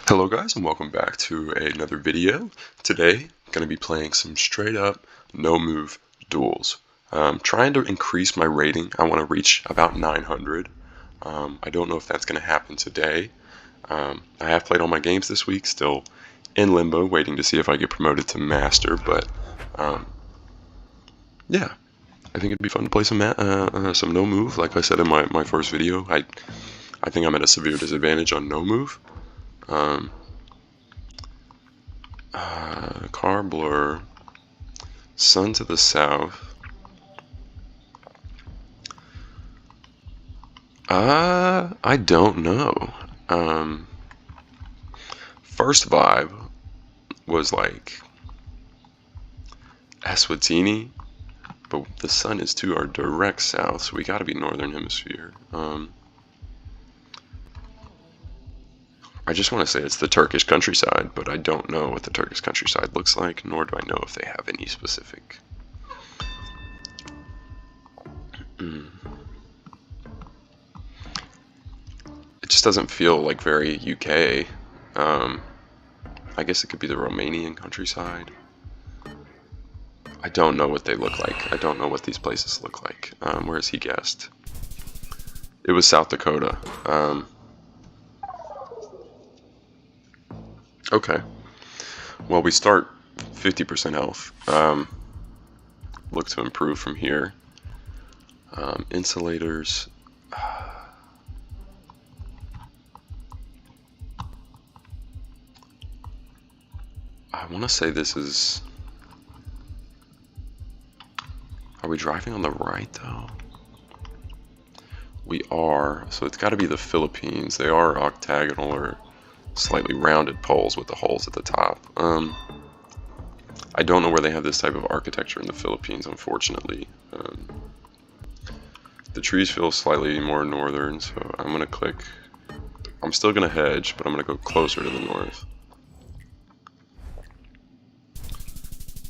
Hello guys, and welcome back to another video. Today, I'm going to be playing some straight up no move duels. Trying to increase my rating. I want to reach about 900. I don't know if that's going to happen today. I have played all my games this week, still in limbo, waiting to see if I get promoted to master, but yeah, I think it'd be fun to play some no move. Like I said in my first video, I think I'm at a severe disadvantage on no move. Car blur, sun to the south. I don't know. First vibe was like Eswatini, but the sun is to our direct south, so we gotta be northern hemisphere. I just want to say it's the Turkish countryside, but I don't know what the Turkish countryside looks like, nor do I know if they have any specific. It just doesn't feel like very UK. I guess it could be the Romanian countryside. I don't know what they look like. I don't know what these places look like. Whereas he guessed. It was South Dakota. Okay. Well, we start 50% health. Look to improve from here. Insulators. I want to say this is... Are we driving on the right, though? We are. So it's got to be the Philippines. They are octagonal or slightly rounded poles with the holes at the top. I don't know where they have this type of architecture in the Philippines, unfortunately. The trees feel slightly more northern, so I'm going to click... I'm still going to hedge, but I'm going to go closer to the north.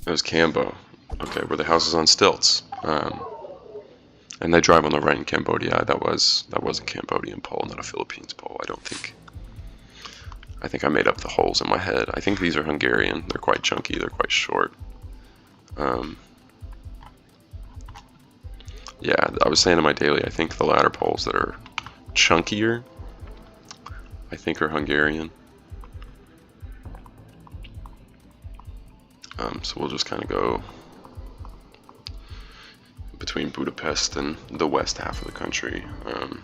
There's Cambo. Okay, where the house is on stilts. And they drive on the right in Cambodia. That was a Cambodian pole, not a Philippines pole, I don't think. I think I made up the holes in my head. I think these are Hungarian. They're quite chunky. They're quite short. Yeah, I was saying in my daily, I think the ladder poles that are chunkier, I think are Hungarian. So we'll just kind of go between Budapest and the west half of the country. And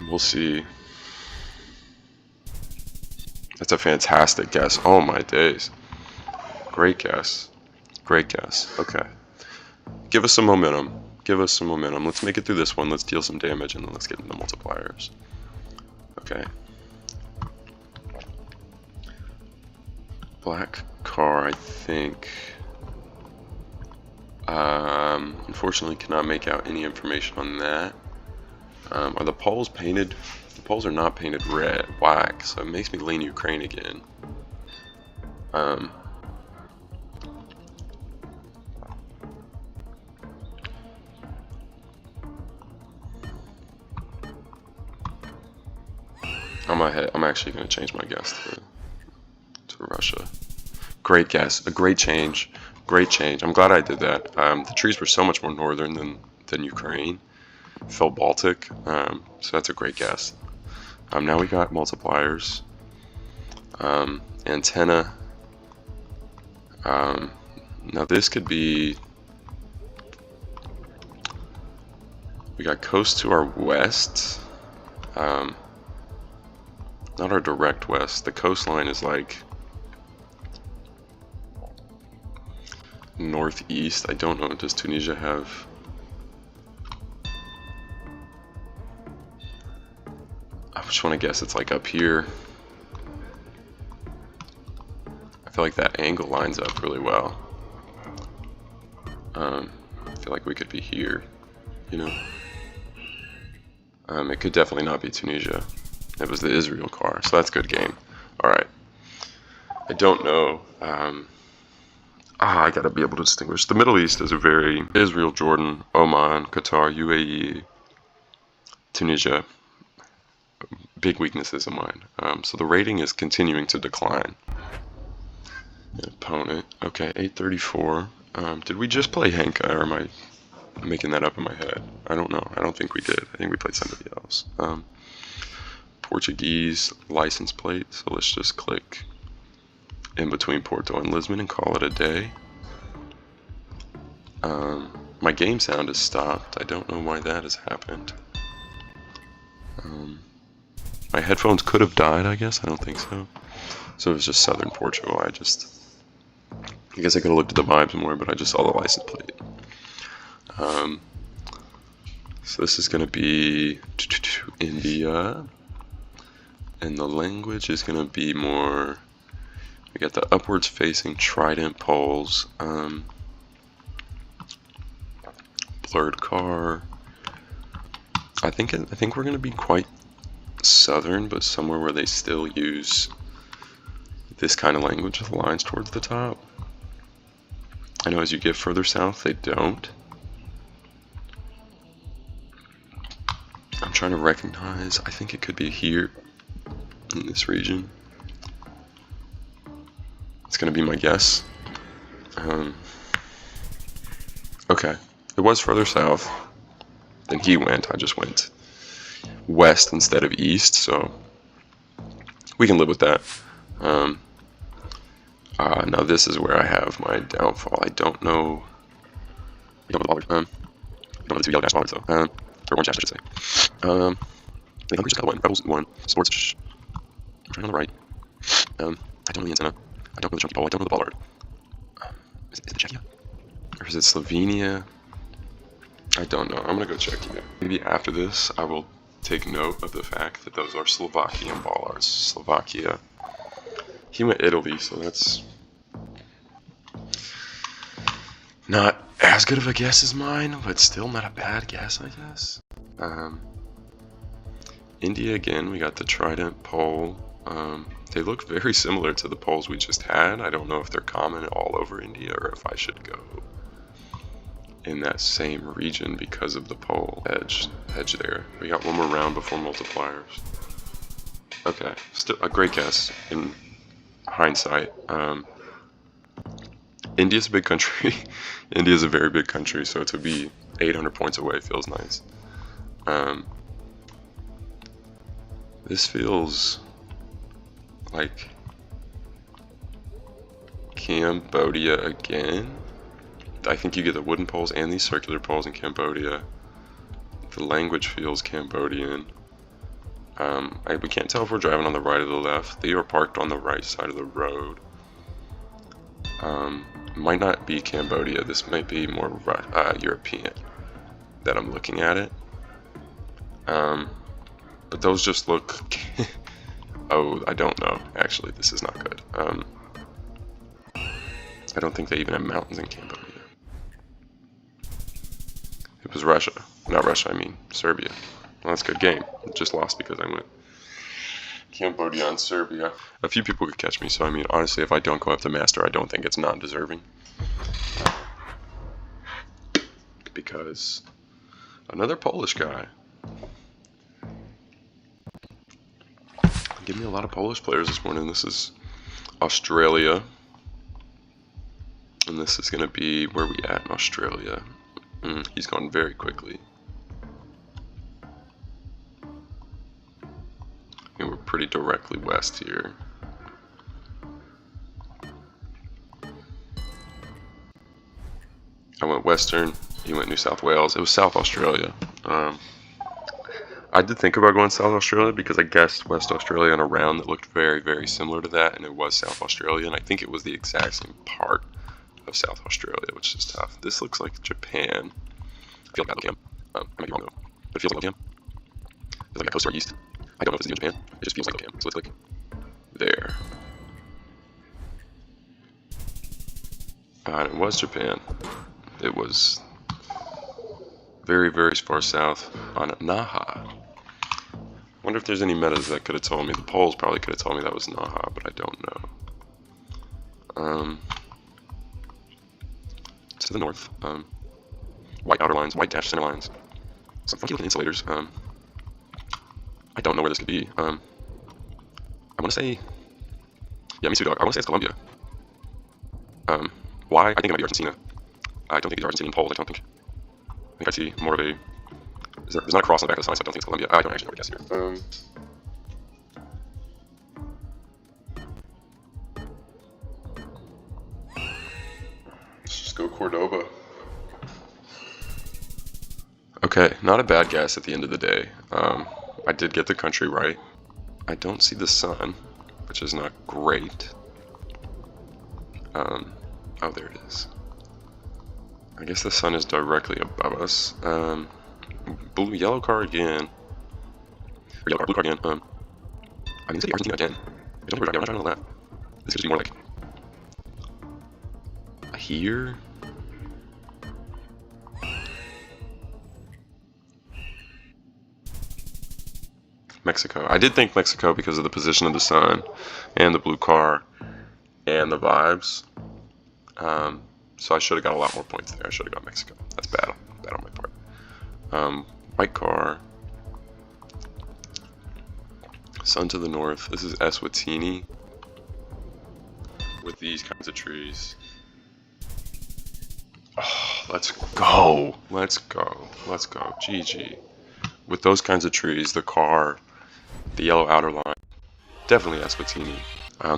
we'll see. That's a fantastic guess. Oh my days. Great guess. Great guess. Okay. Give us some momentum. Give us some momentum. Let's make it through this one. Let's deal some damage and then let's get into multipliers. Okay. Black car, I think. Unfortunately, cannot make out any information on that. Are the poles painted? The poles are not painted red, black, so it makes me lean Ukraine again. I I'm actually going to change my guess to Russia. Great guess, a great change, great change. I'm glad I did that. The trees were so much more northern than Ukraine. Felt Baltic, so that's a great guess. Now we got multipliers. Antenna. Now this could be... We got coast to our west. Not our direct west. The coastline is like northeast. I don't know. Does Tunisia have... I just want to guess it's like up here. I feel like that angle lines up really well. I feel like we could be here, you know. It could definitely not be Tunisia. It was the Israel car, so that's a good game. Alright. I don't know. I gotta be able to distinguish. The Middle East is a very... Israel, Jordan, Oman, Qatar, UAE, Tunisia. big weaknesses of mine. So the rating is continuing to decline. Opponent. Okay, 834. Did we just play Henka, or am I making that up in my head? I don't know. I don't think we did. I think we played somebody else. Portuguese license plate. So let's just click in between Porto and Lisbon and call it a day. My game sound has stopped. I don't know why that has happened. My headphones could have died, I guess. I don't think so. So it was just Southern Portugal. I guess I could have looked at the vibes more, but I just saw the license plate. So this is going to be India, and the language is going to be more. We got the upwards facing trident poles, blurred car. I think we're going to be quite southern, but somewhere where they still use this kind of language with lines towards the top. I know as you get further south, they don't. I'm trying to recognize, I think it could be here, in this region. It's going to be my guess. Okay, it was further south than he went. I just went west instead of east, so we can live with that. Now this is where I have my downfall. I don't know. I don't know the two yellow dash bollards though. Or orange dash, I should say. The Hungry just got one. Rebels one. Sports. I'm trying on the right. I don't know the antenna. I don't know the chunky pole. I don't know the bollard. Is it Czechia? Or is it Slovenia? I don't know. I'm gonna go Czechia. Maybe after this, I will take note of the fact that those are Slovakian bollards. Slovakia. He went Italy, so that's not as good of a guess as mine, but still not a bad guess, I guess. India again, we got the trident pole. They look very similar to the poles we just had. I don't know if they're common all over India or if I should go in that same region because of the pole edge there. We got one more round before multipliers. Okay, still a great guess in hindsight. India's a big country. India's a very big country, so to be 800 points away feels nice. This feels like Cambodia again. I think you get the wooden poles and these circular poles in Cambodia. The language feels Cambodian. We can't tell if we're driving on the right or the left. They are parked on the right side of the road. Might not be Cambodia. This might be more European that I'm looking at it. But those just look... Oh, I don't know. Actually, this is not good. I don't think they even have mountains in Cambodia. It was Russia. Not Russia, I mean Serbia. Well, that's a good game. Just lost because I went Cambodia and Serbia. A few people could catch me, so I mean, honestly, if I don't go up to master, I don't think it's non-deserving. Because another Polish guy. Give me a lot of Polish players this morning. This is Australia. And this is going to be where we at in Australia. He's gone very quickly. And we're pretty directly west here. I went western, he went New South Wales. It was South Australia. I did think about going South Australia because I guessed West Australia on a round that looked very, very similar to that, and it was South Australia, and I think it was the exact same part of South Australia, which is tough. This looks like Japan. I feel like Locam. I might be wrong though, but it feels like Locam. It feels like a coast or east. I don't know if it's even Japan. It just feels like Locam. So let's click there. And it was Japan. It was very, very far south on Naha. I wonder if there's any metas that could have told me. The polls probably could have told me that was Naha, but I don't know. To the north. White outer lines, white dash center lines. Some funky looking insulators. I don't know where this could be. I want to say, yeah, me too, dog. I want to say it's Colombia. Why? I think it might be Argentina. I don't think these are Argentinian poles. I think I see more of a. There's not a cross on the back of the sign, so I don't think it's Colombia. I don't actually know what to guess here. Let's just go Cordoba. Okay, not a bad guess at the end of the day. I did get the country right. I don't see the sun, which is not great. Oh, there it is. I guess the sun is directly above us. Yellow car again. Or yellow car, blue car again. I mean, it's Argentina again. I don't think we're trying to lap. This could be more like here. Mexico. I did think Mexico because of the position of the sun and the blue car and the vibes. So I should have got a lot more points there. I should have got Mexico. That's bad on my part. White car. Sun to the north. This is Eswatini with these kinds of trees. Oh, let's go. Let's go. Let's go. GG. With those kinds of trees, the car, the yellow outer line, definitely Eswatini.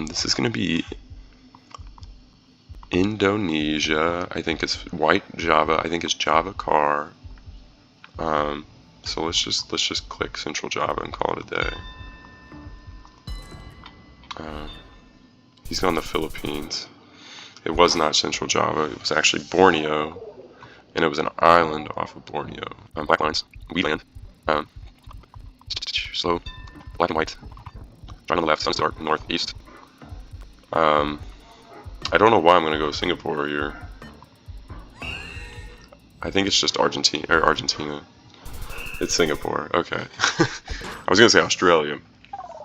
This is going to be Indonesia. I think it's white Java. I think it's Java car. So let's just click Central Java and call it a day. He's gone the Philippines. It was not Central Java. It was actually Borneo, and it was an island off of Borneo. Black lines, Wheatland. Slow, black and white. Right on the left, sun's dark, northeast. I don't know why I'm gonna go Singapore here. I think it's just Argentina. It's Singapore. Okay. I was gonna say Australia,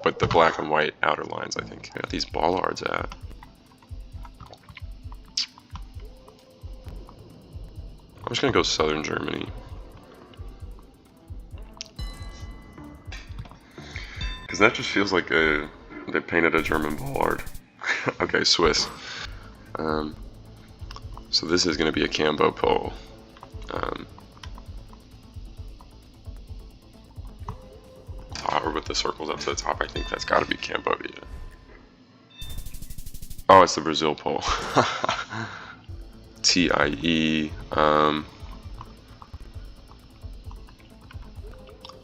but the black and white outer lines, I think. Got these bollards at. I'm just gonna go southern Germany. Because that just feels like they painted a German bollard. Okay, Swiss. So this is going to be a Cambo pole. Or with the circles up to the top, I think that's got to be Cambodia. Oh, it's the Brazil pole. TIE.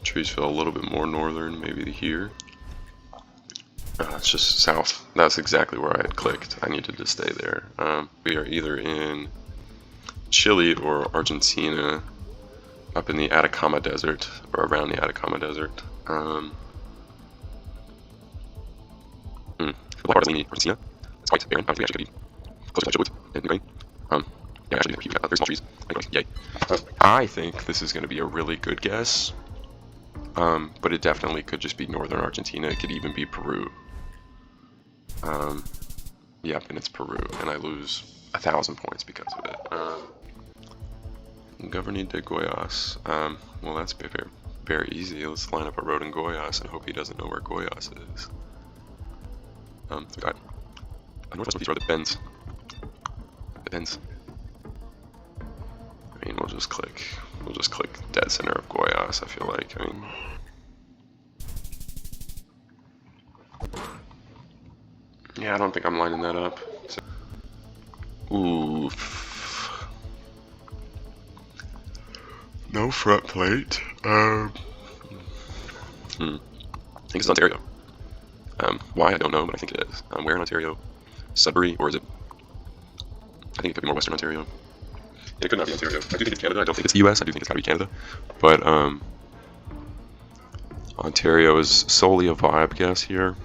Trees feel a little bit more northern, maybe here. It's just south. That's exactly where I had clicked. I needed to stay there. We are either in Chile or Argentina, up in the Atacama Desert, or around the Atacama Desert. Argentina. It's quite barren. I think actually could be close to Chile and Ukraine. Yeah, actually, there's small trees. Anyway, yay. I think this is going to be a really good guess. But it definitely could just be northern Argentina. It could even be Peru. Yep, and it's Peru, and I lose 1,000 points because of it. Governing de Goiás. Well, that's very easy. Let's line up a road in Goiás and hope he doesn't know where Goiás is. We got a northwest northeast road that bends. It bends. I mean, we'll just click dead center of Goiás, I feel like. I mean, yeah, I don't think I'm lining that up. So, oof. No front plate. I think it's Ontario. Why, I don't know, but I think it is. Where in Ontario? Sudbury, or is it? I think it could be more Western Ontario. It could not be Ontario. I do think it's Canada. I don't think it's the US. I do think it's gotta be Canada. But, Ontario is solely a vibe guess here.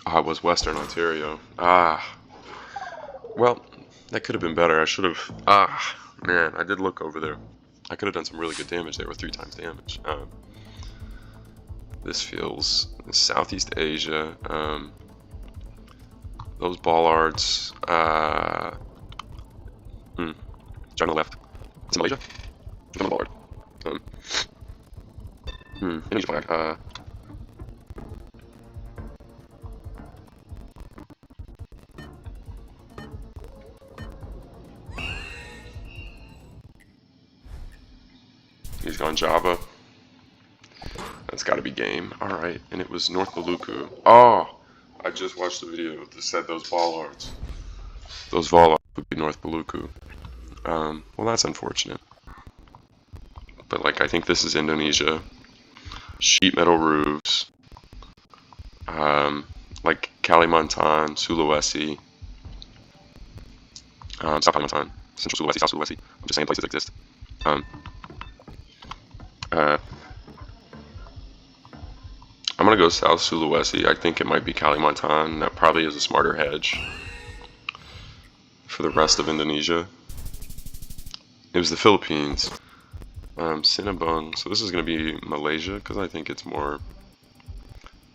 Ah, it was Western Ontario. Well, that could have been better. I should have. Man, I did look over there. I could have done some really good damage there with 3 times damage. This feels Southeast Asia. Those bollards. John on the left. It's in Malaysia. It's on the bollard. Indonesia flag. He's gone Java. That's got to be game. All right, and it was North Maluku. Oh, I just watched the video that said those bollards. Those bollards would be North Maluku. Well, that's unfortunate. But like, I think this is Indonesia. Sheet metal roofs. Like Kalimantan, Sulawesi. South Kalimantan, Central Sulawesi, South Sulawesi. I'm just saying places exist. I'm gonna go South Sulawesi. I think it might be Kalimantan. That probably is a smarter hedge for the rest of Indonesia. It was the Philippines. Sinabung. So this is gonna be Malaysia because I think it's more.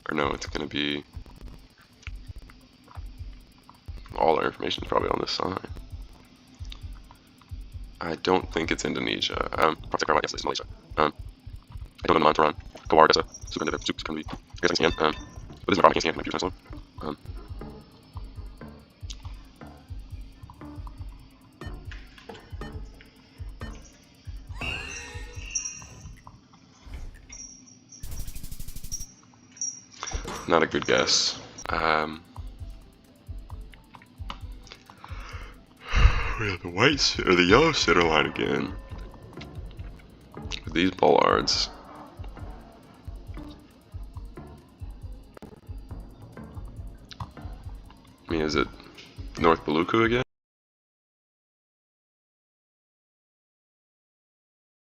Or no, it's gonna be. All our information is probably on this side. I don't think it's Indonesia. Probably yes, it's Malaysia. I don't know Mantaran. Geoguessr. Sukandivi. I guess I can scan. But this is my problem. I can't scan. My computer's nice slow. Not a good guess. We have the white or the yellow center line again. With these bollards. I mean, is it North Maluku again?